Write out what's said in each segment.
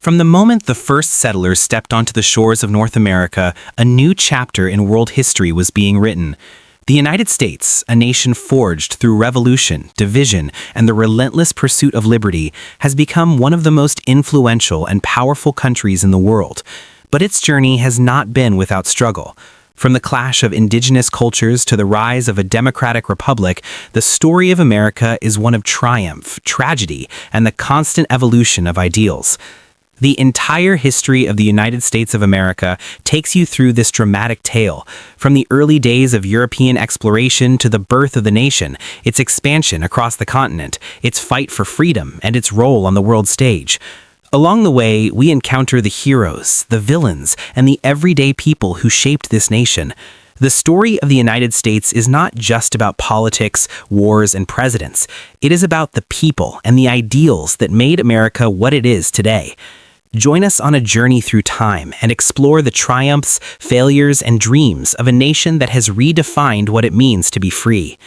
From the moment the first settlers stepped onto the shores of North America, a new chapter in world history was being written. The United States, a nation forged through revolution, division, and the relentless pursuit of liberty, has become one of the most influential and powerful countries in the world. But its journey has not been without struggle. From the clash of indigenous cultures to the rise of a democratic republic, the story of America is one of triumph, tragedy, and the constant evolution of ideals. The entire history of the United States of America takes you through this dramatic tale, from the early days of European exploration to the birth of the nation, its expansion across the continent, its fight for freedom, and its role on the world stage. Along the way, we encounter the heroes, the villains, and the everyday people who shaped this nation. The story of the United States is not just about politics, wars, and presidents. It is about the people and the ideals that made America what it is today. Join us on a journey through time and explore the triumphs, failures, and dreams of a nation that has redefined what it means to be free.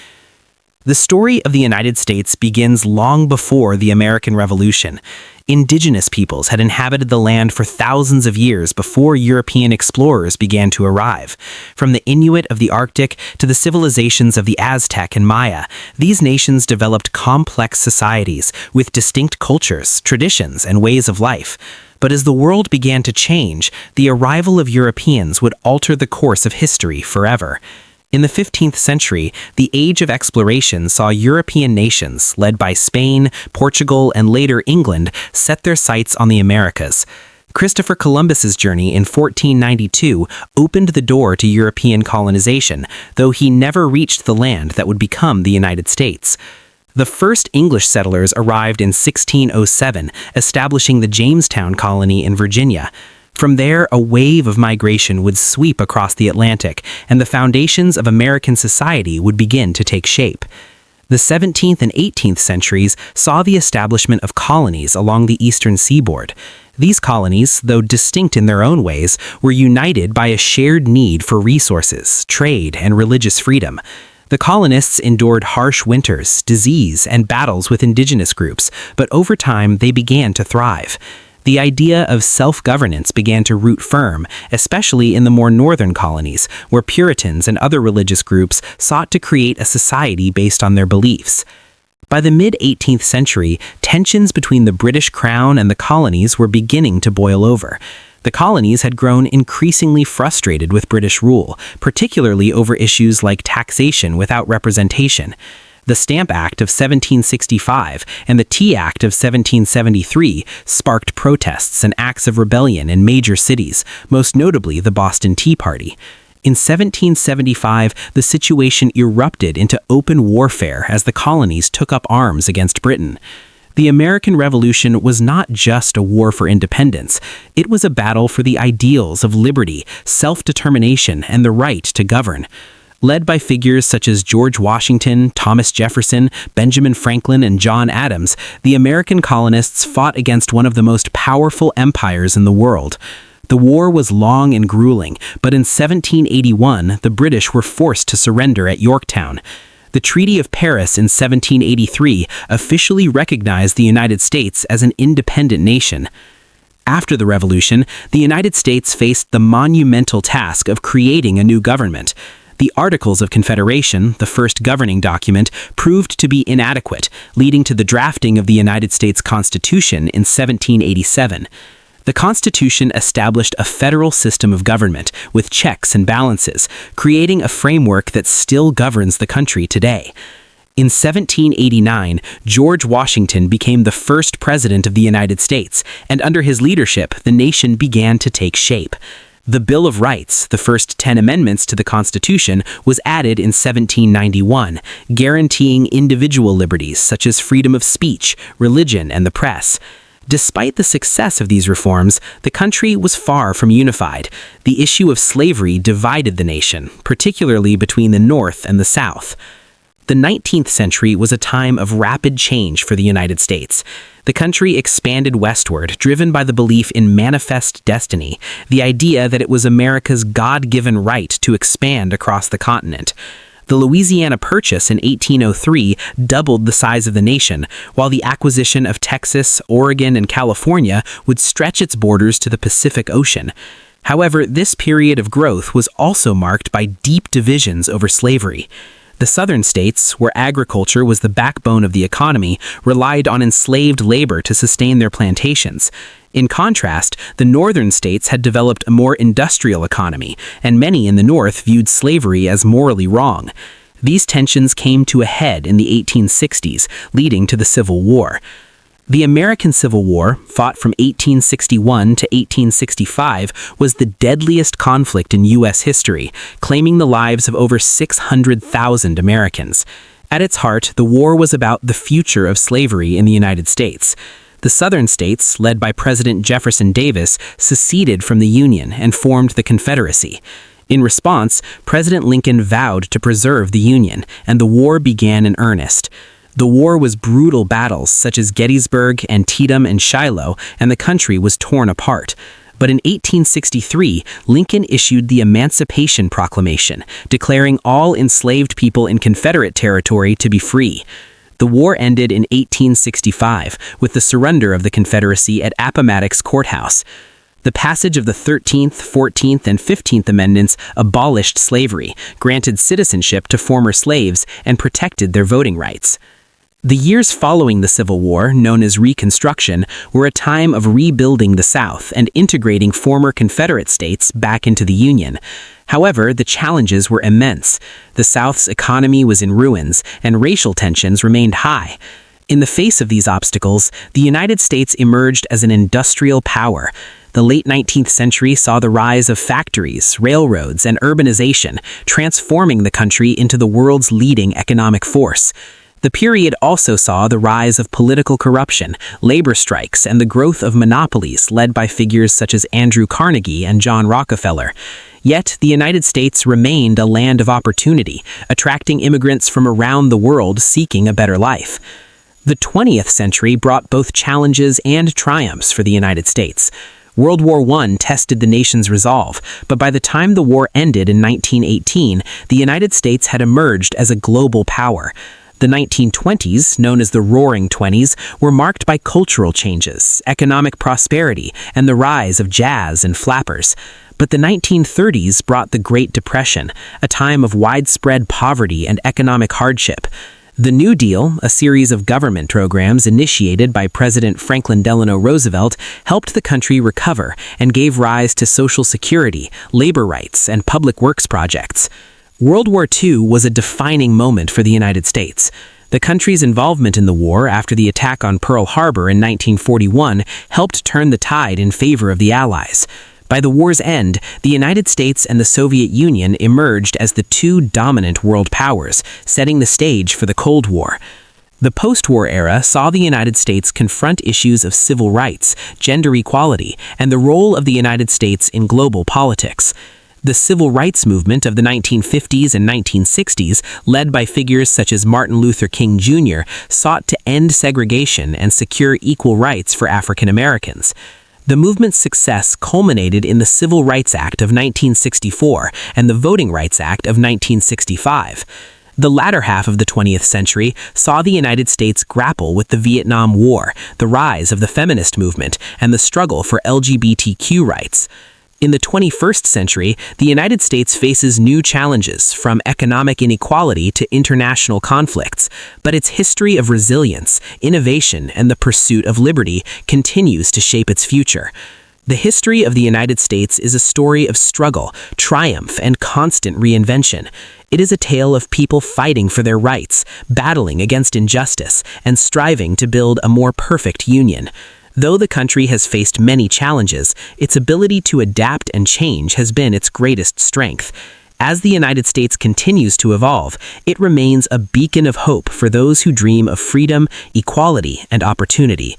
The story of the United States begins long before the American Revolution. Indigenous peoples had inhabited the land for thousands of years before European explorers began to arrive. From the Inuit of the Arctic to the civilizations of the Aztec and Maya, these nations developed complex societies with distinct cultures, traditions, and ways of life. But as the world began to change, the arrival of Europeans would alter the course of history forever. In the 15th century, the age of exploration saw European nations, led by Spain, Portugal, and later England, set their sights on the Americas. Christopher Columbus's journey in 1492 opened the door to European colonization, though he never reached the land that would become the United States. The first English settlers arrived in 1607, establishing the Jamestown colony in Virginia. From there, a wave of migration would sweep across the Atlantic, and the foundations of American society would begin to take shape. The 17th and 18th centuries saw the establishment of colonies along the eastern seaboard. These colonies, though distinct in their own ways, were united by a shared need for resources, trade, and religious freedom. The colonists endured harsh winters, disease, and battles with indigenous groups, but over time they began to thrive. The idea of self-governance began to root firm, especially in the more northern colonies, where Puritans and other religious groups sought to create a society based on their beliefs. By the mid-18th century, tensions between the British Crown and the colonies were beginning to boil over. The colonies had grown increasingly frustrated with British rule, particularly over issues like taxation without representation. The Stamp Act of 1765 and the Tea Act of 1773 sparked protests and acts of rebellion in major cities, most notably the Boston Tea Party. In 1775, the situation erupted into open warfare as the colonies took up arms against Britain. The American Revolution was not just a war for independence. It was a battle for the ideals of liberty, self-determination, and the right to govern. Led by figures such as George Washington, Thomas Jefferson, Benjamin Franklin, and John Adams, the American colonists fought against one of the most powerful empires in the world. The war was long and grueling, but in 1781, the British were forced to surrender at Yorktown. The Treaty of Paris in 1783 officially recognized the United States as an independent nation. After the Revolution, the United States faced the monumental task of creating a new government. The Articles of Confederation, the first governing document, proved to be inadequate, leading to the drafting of the United States Constitution in 1787. The Constitution established a federal system of government with checks and balances, creating a framework that still governs the country today. In 1789, George Washington became the first president of the United States, and under his leadership, the nation began to take shape. The Bill of Rights, the first 10 amendments to the Constitution, was added in 1791, guaranteeing individual liberties such as freedom of speech, religion, and the press. Despite the success of these reforms, the country was far from unified. The issue of slavery divided the nation, particularly between the North and the South. The 19th century was a time of rapid change for the United States. The country expanded westward, driven by the belief in manifest destiny, the idea that it was America's God-given right to expand across the continent. The Louisiana Purchase in 1803 doubled the size of the nation, while the acquisition of Texas, Oregon, and California would stretch its borders to the Pacific Ocean. However, this period of growth was also marked by deep divisions over slavery. The southern states, where agriculture was the backbone of the economy, relied on enslaved labor to sustain their plantations. In contrast, the northern states had developed a more industrial economy, and many in the north viewed slavery as morally wrong. These tensions came to a head in the 1860s, leading to the Civil War. The American Civil War, fought from 1861 to 1865, was the deadliest conflict in U.S. history, claiming the lives of over 600,000 Americans. At its heart, the war was about the future of slavery in the United States. The Southern states, led by President Jefferson Davis, seceded from the Union and formed the Confederacy. In response, President Lincoln vowed to preserve the Union, and the war began in earnest. The war was brutal battles such as Gettysburg, Antietam, and Shiloh, and the country was torn apart. But in 1863, Lincoln issued the Emancipation Proclamation, declaring all enslaved people in Confederate territory to be free. The war ended in 1865 with the surrender of the Confederacy at Appomattox Courthouse. The passage of the 13th, 14th, and 15th Amendments abolished slavery, granted citizenship to former slaves, and protected their voting rights. The years following the Civil War, known as Reconstruction, were a time of rebuilding the South and integrating former Confederate states back into the Union. However, the challenges were immense. The South's economy was in ruins, and racial tensions remained high. In the face of these obstacles, the United States emerged as an industrial power. The late 19th century saw the rise of factories, railroads, and urbanization, transforming the country into the world's leading economic force. The period also saw the rise of political corruption, labor strikes, and the growth of monopolies led by figures such as Andrew Carnegie and John Rockefeller. Yet, the United States remained a land of opportunity, attracting immigrants from around the world seeking a better life. The 20th century brought both challenges and triumphs for the United States. World War I tested the nation's resolve, but by the time the war ended in 1918, the United States had emerged as a global power. The 1920s, known as the Roaring Twenties, were marked by cultural changes, economic prosperity, and the rise of jazz and flappers. But the 1930s brought the Great Depression, a time of widespread poverty and economic hardship. The New Deal, a series of government programs initiated by President Franklin Delano Roosevelt, helped the country recover and gave rise to Social Security, labor rights, and public works projects. World War II was a defining moment for the United States. The country's involvement in the war after the attack on Pearl Harbor in 1941 helped turn the tide in favor of the Allies. By the war's end, the United States and the Soviet Union emerged as the two dominant world powers, setting the stage for the Cold War. The post-war era saw the United States confront issues of civil rights, gender equality, and the role of the United States in global politics. The civil rights movement of the 1950s and 1960s, led by figures such as Martin Luther King Jr., sought to end segregation and secure equal rights for African Americans. The movement's success culminated in the Civil Rights Act of 1964 and the Voting Rights Act of 1965. The latter half of the 20th century saw the United States grapple with the Vietnam War, the rise of the feminist movement, and the struggle for LGBTQ rights. In the 21st century, the United States faces new challenges, from economic inequality to international conflicts, but its history of resilience, innovation, and the pursuit of liberty continues to shape its future. The history of the United States is a story of struggle, triumph, and constant reinvention. It is a tale of people fighting for their rights, battling against injustice, and striving to build a more perfect union. Though the country has faced many challenges, its ability to adapt and change has been its greatest strength. As the United States continues to evolve, it remains a beacon of hope for those who dream of freedom, equality, and opportunity.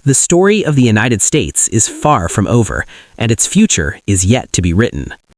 The story of the United States is far from over, and its future is yet to be written.